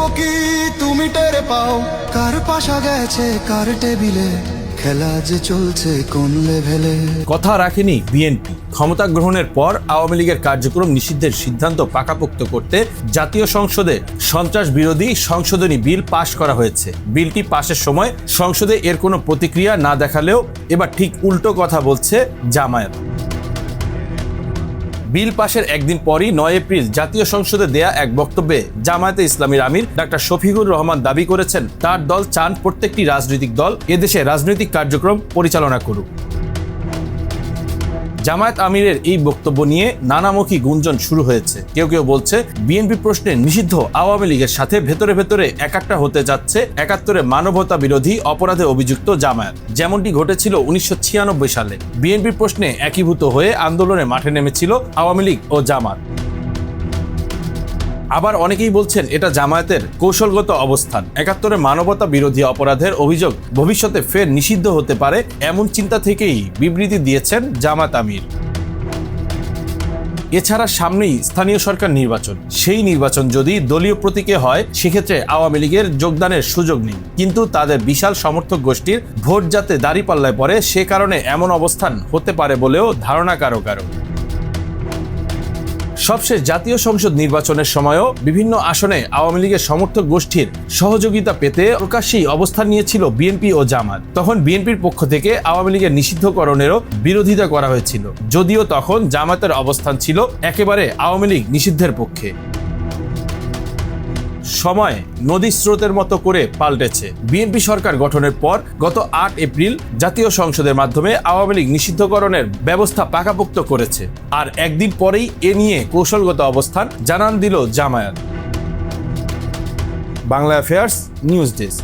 তবুও কি তুমি টের পাও কার পাশা গেছে কার টেবিলে, খেলা যে চলছে কোন লেভেলে। কথা রাখেনি বিএনপি। ক্ষমতা গ্রহণের পর আওয়ামী লীগের কার্যক্রম নিষিদ্ধের সিদ্ধান্ত পাকাপোক্ত করতে জাতীয় সংসদে সন্ত্রাস বিরোধী সংশোধনী বিল পাশ করা হয়েছে। বিলটি পাশের সময় সংসদে এর কোনো প্রতিক্রিয়া না দেখালেও এবার ঠিক উল্টো কথা বলছে জামায়াত। বিল পাশের একদিন পরই 9 এপ্রিল জাতীয় সংসদে দেয়া এক বক্তব্যে জামায়াতে ইসলামীর আমির ডাক্তার শফিকুর রহমান দাবি করেছেন, তার দল চান প্রত্যেকটি রাজনৈতিক দল এদেশে রাজনৈতিক কার্যক্রম পরিচালনা করুক। জামায়াত আমিরের এই বক্তব্য নিয়ে নানামুখী গুঞ্জন শুরু হয়েছে। কেউ কেউ বলছে বিএনপি প্রশ্নে নিষিদ্ধ আওয়ামী লীগের সাথে ভেতরে ভেতরে একাট্টা হতে যাচ্ছে ৭১-এ মানবতা বিরোধী অপরাধে অভিযুক্ত জামায়াত, যেমনটি ঘটেছিল ১৯৯৬ সালে। বিএনপি প্রশ্নে একীভূত হয়ে আন্দোলনে মাঠে নেমেছিল আওয়ামী লীগ ও জামাত। আবার অনেকেই বলছেন এটা জামায়াতের কৌশলগত অবস্থান। ৭১-এ মানবতা বিরোধী অপরাধের অভিযোগ ভবিষ্যতে ফের নিষিদ্ধ হতে পারে এমন চিন্তা থেকেই বিবৃতি দিয়েছেন জামায়াত আমির। এছাড়া সামনেই স্থানীয় সরকার নির্বাচন। সেই নির্বাচন যদি দলীয় প্রতীকে হয় সেক্ষেত্রে আওয়ামী লীগের যোগদানের সুযোগ নেই, কিন্তু তাদের বিশাল সমর্থক গোষ্ঠীর ভোট যাতে দাঁড়িপাল্লায় পড়ে সে কারণে এমন অবস্থান হতে পারে বলেও ধারণা কারো কারো। সবশেষ জাতীয় সংসদ নির্বাচনের সময়ও বিভিন্ন আসনে আওয়ামী লীগের সমর্থক গোষ্ঠীর সহযোগিতা পেতে প্রকাশ্যেই অবস্থান নিয়েছিল বিএনপি ও জামাত। তখন বিএনপির পক্ষ থেকে আওয়ামী লীগের নিষিদ্ধকরণেরও বিরোধিতা করা হয়েছিল, যদিও তখন জামাতের অবস্থান ছিল একেবারে আওয়ামী লীগ নিষিদ্ধের পক্ষে। সময় নদীর স্রোতের মতো করে পাল্টেছে। বিএনপি সরকার গঠনের পর গত ৮ এপ্রিল জাতীয় সংসদের মাধ্যমে আওয়ামী লীগ নিষিদ্ধকরণের ব্যবস্থা পাকাপোক্ত করেছে। আর একদিন পরেই এ নিয়ে কৌশলগত অবস্থান জানান দিল Jamaat. Bangla affairs news desk.